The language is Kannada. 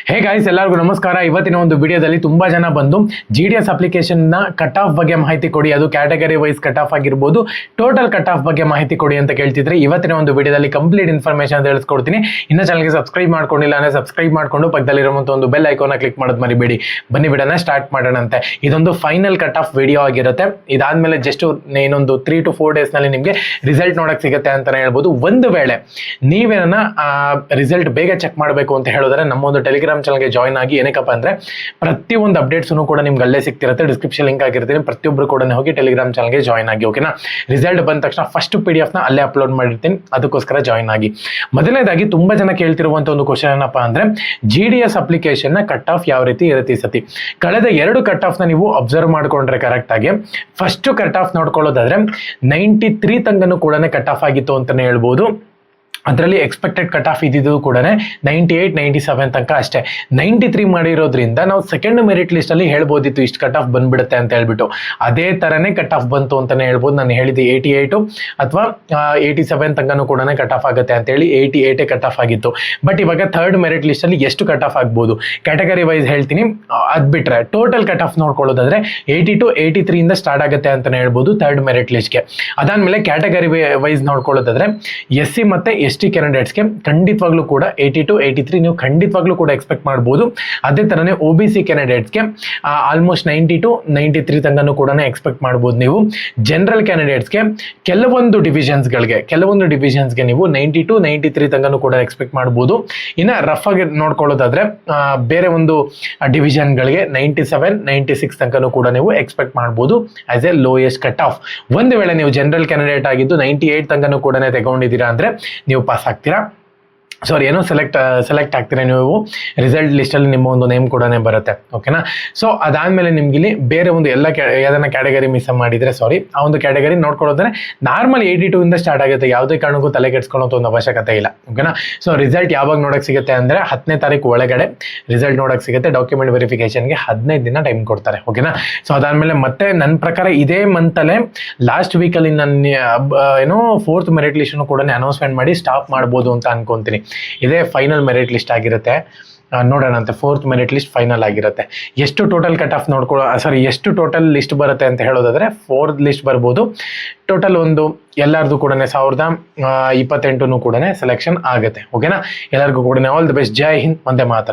ಹೇ ಗೈಸ್, ಎಲ್ಲರಿಗೂ ನಮಸ್ಕಾರ. ಇವತ್ತಿನ ಒಂದು ವಿಡಿಯೋದಲ್ಲಿ ತುಂಬಾ ಜನ ಬಂದು GDS ಅಪ್ಲಿಕೇಶನ್ ನ ಕಟ್ ಆಫ್ ಬಗ್ಗೆ ಮಾಹಿತಿ ಕೊಡಿ, ಅದು ಕ್ಯಾಟಗರಿ ವೈಸ್ ಕಟ್ ಆಫ್ ಆಗಿರ್ಬೋದು, ಟೋಟಲ್ ಕಟ್ ಆಫ್ ಬಗ್ಗೆ ಮಾಹಿತಿ ಕೊಡಿ ಅಂತ ಕೇಳ್ತಿದ್ರೆ ಇವತ್ತಿನ ಒಂದು ವಿಡಿಯೋದಲ್ಲಿ ಕಂಪ್ಲೀಟ್ ಇನ್ಫಾರ್ಮೇಶನ್ ತಿಳಿಸ್ಕೊಡ್ತೀನಿ. ಇನ್ನ ಚಾನಲ್ಗೆ ಸಬ್ಸ್ಕ್ರೈಬ್ ಮಾಡ್ಕೊಂಡಿಲ್ಲ ಅಂದ್ರೆ ಸಬ್ಸ್ಕ್ರೈಬ್ ಮಾಡ್ಕೊಂಡು ಪಕ್ಕದಲ್ಲಿರುವಂತ ಒಂದು ಬೆಲ್ ಐಕಾನ್ ಕ್ಲಿಕ್ ಮಾಡೋದು ಮರಿಬೇಡಿ. ಬನ್ನಿ ವಿಡಿಯೋನ ಸ್ಟಾರ್ಟ್ ಮಾಡೋಣಂತೆ. ಇದೊಂದು ಫೈನಲ್ ಕಟ್ ಆಫ್ ವಿಡಿಯೋ ಆಗಿರುತ್ತೆ. ಇದಾದ್ಮೇಲೆ ಜಸ್ಟ್ ಇನ್ನೊಂದು 3 to 4 days ನಲ್ಲಿ ನಿಮಗೆ ರಿಸಲ್ಟ್ ನೋಡಕ್ ಸಿಗುತ್ತೆ ಅಂತಾನೆ ಹೇಳ್ಬೋದು. ಒಂದು ವೇಳೆ ನೀವೇನ ರಿಸಲ್ಟ್ ಬೇಗ ಚೆಕ್ ಮಾಡಬೇಕು ಅಂತ ಹೇಳಿದ್ರೆ ನಮ್ಮ ಒಂದು ಟೆಲಿಗ್ರಾಮ್ ಚಾನಲ್ಗೆ ಜಾಯ್ನ್ ಆಗಿ. ಏನಕ್ಕಪ್ಪ ಅಂದ್ರೆ ಪ್ರತಿಯೊಂದು ಅಪ್ಡೇಟ್ಸ್ ಕೂಡ ನಿಮ್ಗೆ ಅಲ್ಲೇ ಸಿಗ್ತಿರುತ್ತೆ, ಡಿಸ್ಕ್ರಿಪ್ಷನ್ ಲಿಂಕ್ ಆಗಿರ್ತೀನಿ. ಪ್ರತಿಯೊಬ್ಬರು ಕೂಡ ಹೋಗಿ ಟೆಲಿಗ್ರಾಮ್ ಚಾನಲ್ಗೆ ಜಾಯ್ನ್ ಆಗಿ. ಓಕೆನಾ? ರಿಸಲ್ಟ್ ಬಂದ ತಕ್ಷಣ ಫಸ್ಟ್ PDF ನ ಅಲ್ಲೇ ಅಪ್ಲೋಡ್ ಮಾಡಿರ್ತೀನಿ, ಅದಕ್ಕೋಸ್ಕರ ಜಾಯ್ನ್ ಆಗಿ. ಮೊದಲನೇದಾಗಿ ತುಂಬಾ ಜನ ಕೇಳ್ತಿರುವಂತ ಒಂದು ಕ್ವಶನ್ ಏನಪ್ಪಾ ಅಂದ್ರೆ GDS ಅಪ್ಲಿಕೇಶನ್ ನ ಕಟ್ ಆಫ್ ಯಾವ ರೀತಿ ಇರುತ್ತೆ ಈ ಸತಿ. ಕಳೆದ 2 ಕಟ್ ಆಫ್ ನ ನೀವು ಅಬ್ಸರ್ವ್ ಮಾಡ್ಕೊಂಡ್ರೆ ಕರೆಕ್ಟ್ ಆಗಿ ಫಸ್ಟ್ ಕಟ್ ಆಫ್ ನೋಡ್ಕೊಳ್ಳೋದಾದ್ರೆ 93 ತನಕನೂ ಕೂಡ ಕಟ್ ಆಫ್ ಆಗಿತ್ತು ಅಂತಾನೆ ಹೇಳ್ಬೋದು. ಅದರಲ್ಲಿ ಎಕ್ಸ್ಪೆಕ್ಟೆಡ್ ಕಟ್ ಆಫ್ ಇದ್ದಿದ್ದು ಕೂಡ 98, 97 ತನಕ ಅಷ್ಟೇ. 93 ಮಾಡಿರೋದ್ರಿಂದ ನಾವು ಸೆಕೆಂಡ್ ಮೆರಿಟ್ ಲಿಸ್ಟ್ ಅಲ್ಲಿ ಹೇಳ್ಬೋದಿತ್ತು ಇಷ್ಟು ಕಟ್ ಆಫ್ ಬಂದ್ಬಿಡುತ್ತೆ ಅಂತ ಹೇಳ್ಬಿಟ್ಟು. ಅದೇ ತರನೇ ಕಟ್ ಆಫ್ ಬಂತು ಅಂತಾನೆ ಹೇಳ್ಬೋದು. ನಾನು ಹೇಳಿದ್ದು 88 ಅಥವಾ 87 ತನಕನೂ ಕೂಡ ಕಟ್ ಆಫ್ ಆಗುತ್ತೆ ಅಂತ ಹೇಳಿ 88 ಕಟ್ ಆಫ್ ಆಗಿತ್ತು. ಬಟ್ ಇವಾಗ ಥರ್ಡ್ ಮೆರಿಟ್ ಲಿಸ್ಟ್ ಅಲ್ಲಿ ಎಷ್ಟು ಕಟ್ ಆಫ್ ಆಗ್ಬೋದು ಕ್ಯಾಟಗರಿ ವೈಸ್ ಹೇಳ್ತೀನಿ. ಅದ್ ಬಿಟ್ರೆ ಟೋಟಲ್ ಕಟ್ ಆಫ್ ನೋಡ್ಕೊಳ್ಳೋದಾದ್ರೆ 82, 83 ಇಂದ ಸ್ಟಾರ್ಟ್ ಆಗುತ್ತೆ ಅಂತಾನೆ ಹೇಳ್ಬೋದು ಥರ್ಡ್ ಮೆರಿಟ್ ಲಿಸ್ಟ್ಗೆ. ಅದಾದ್ಮೇಲೆ ಕ್ಯಾಟಗರಿ ವೈಸ್ ನೋಡ್ಕೊಳ್ಳೋದಾದ್ರೆ SC ಮತ್ತೆ ST ಕ್ಯಾಂಡಿಡೇಟ್ಸ್ಗೆ ಖಂಡಿತವಾಗ್ಲೂ ಕೂಡ 82, 83 ನೀವು ಖಂಡಿತವಾಗ್ಲೂ ಕೂಡ ಎಕ್ಸ್ಪೆಕ್ಟ್ ಮಾಡ್ಬೋದು. ಅದೇ ತರನೇ OBC ಕ್ಯಾಂಡಿಡೇಟ್ಸ್ಗೆ ಆಲ್ಮೋಸ್ಟ್ 92, 93 ತನಕನೂ ಕೂಡ ಎಕ್ಸ್ಪೆಕ್ಟ್ ಮಾಡ್ಬೋದು ನೀವು. ಜನರಲ್ ಕ್ಯಾಂಡಿಡೇಟ್ಸ್ಗೆ ಕೆಲವೊಂದು ಡಿವಿಷನ್ಸ್ಗೆ ನೀವು 92, 93 ತನಕನೂ ಕೂಡ ಎಕ್ಸ್ಪೆಕ್ಟ್ ಮಾಡ್ಬೋದು. ಇನ್ನು ರಫ್ ಆಗಿ ನೋಡ್ಕೊಳ್ಳೋದಾದ್ರೆ ಬೇರೆ ಒಂದು ಡಿವಿಷನ್ಗಳಿಗೆ 97, 96 ತನಕನೂ ಕೂಡ ನೀವು ಎಕ್ಸ್ಪೆಕ್ಟ್ ಮಾಡ್ಬೋದು as A lowest cut off. ಒಂದು ವೇಳೆ ನೀವು ಜನರಲ್ ಕ್ಯಾಂಡಿಡೇಟ್ ಆಗಿದ್ದು 98 ತನಕನೂ ಕೂಡ ತಗೊಂಡಿದ್ದೀರಾ ಅಂದ್ರೆ ನೀವು ಪಾಸ್ ಆಗ್ತೀರಾ. ಸಾರಿ, ಏನೋ ಸೆಲೆಕ್ಟ್ ಆಗ್ತೀರಾ ನೀವು. ರಿಸಲ್ಟ್ ಲಿಸ್ಟಲ್ಲಿ ನಿಮ್ಮ ಒಂದು ನೇಮ್ ಕೂಡ ಬರುತ್ತೆ. ಓಕೆನಾ? ಸೊ ಅದಾದ್ಮೇಲೆ ನಿಮ್ಗೆ ಇಲ್ಲಿ ಬೇರೆ ಒಂದು ಯಾವ್ದನ್ನ ಕ್ಯಾಟಗರಿ ಮಿಸ್ ಮಾಡಿದ್ರೆ ಆ ಒಂದು ಕ್ಯಾಟಗರಿ ನೋಡ್ಕೊಳ್ಳೋದ್ರೆ ನಾರ್ಮಲ್ 82 ಇಂದ ಸ್ಟಾರ್ಟ್ ಆಗುತ್ತೆ. ಯಾವುದೇ ಕಾರಣಕ್ಕೂ ತಲೆ ಕೆಡ್ಸ್ಕೊಳ್ಳೋ ಒಂದು ಅವಶ್ಯಕತೆ ಇಲ್ಲ. ಓಕೆನಾ? ಸೊ ರಿಸಲ್ಟ್ ಯಾವಾಗ ನೋಡಕ್ ಸಿಗುತ್ತೆ ಅಂದ್ರೆ 10ನೇ ತಾರೀಕು ಒಳಗಡೆ ರಿಸಲ್ಟ್ ನೋಡಕ್ ಸಿಗುತ್ತೆ. ಡಾಕ್ಯುಮೆಂಟ್ ವೆರಿಫಿಕೇಶನ್ಗೆ 15 ದಿನ ಟೈಮ್ ಕೊಡ್ತಾರೆ. ಓಕೆನಾ? ಸೊ ಅದಾದ್ಮೇಲೆ ಮತ್ತೆ ನನ್ನ ಪ್ರಕಾರ ಇದೇ ಮಂತಲ್ಲೇ ಲಾಸ್ಟ್ ವೀಕಲ್ಲಿ ನಾನು 4th ಮೆರಿಟ್ ಲಿಸ್ಟ್ ಕೂಡ ಅನೌನ್ಸ್ಮೆಂಟ್ ಮಾಡಿ ಸ್ಟಾಪ್ ಮಾಡ್ಬೋದು ಅಂತ ಅನ್ಕೊಂತೀನಿ. ಇದೇ ಫೈನಲ್ ಮೆರಿಟ್ ಲಿಸ್ಟ್ ಆಗಿರುತ್ತೆ. ನೋಡೋಣಂತೆ 4th ಮೆರಿಟ್ ಲಿಸ್ಟ್ ಫೈನಲ್ ಆಗಿರುತ್ತೆ. ಎಷ್ಟು ಟೋಟಲ್ ಕಟ್ ಆಫ್ ಎಷ್ಟು ಟೋಟಲ್ ಲಿಸ್ಟ್ ಬರುತ್ತೆ ಅಂತ ಹೇಳೋದಾದ್ರೆ 4th ಲಿಸ್ಟ್ ಬರ್ಬೋದು. ಟೋಟಲ್ ಒಂದು ಎಲ್ಲರದು ಕೂಡ 1028 ಕೂಡ ಸೆಲೆಕ್ಷನ್ ಆಗುತ್ತೆ. ಓಕೆನಾ? ಎಲ್ಲರಿಗೂ ಕೂಡ all the best. Jai Hind, Vande Mataram.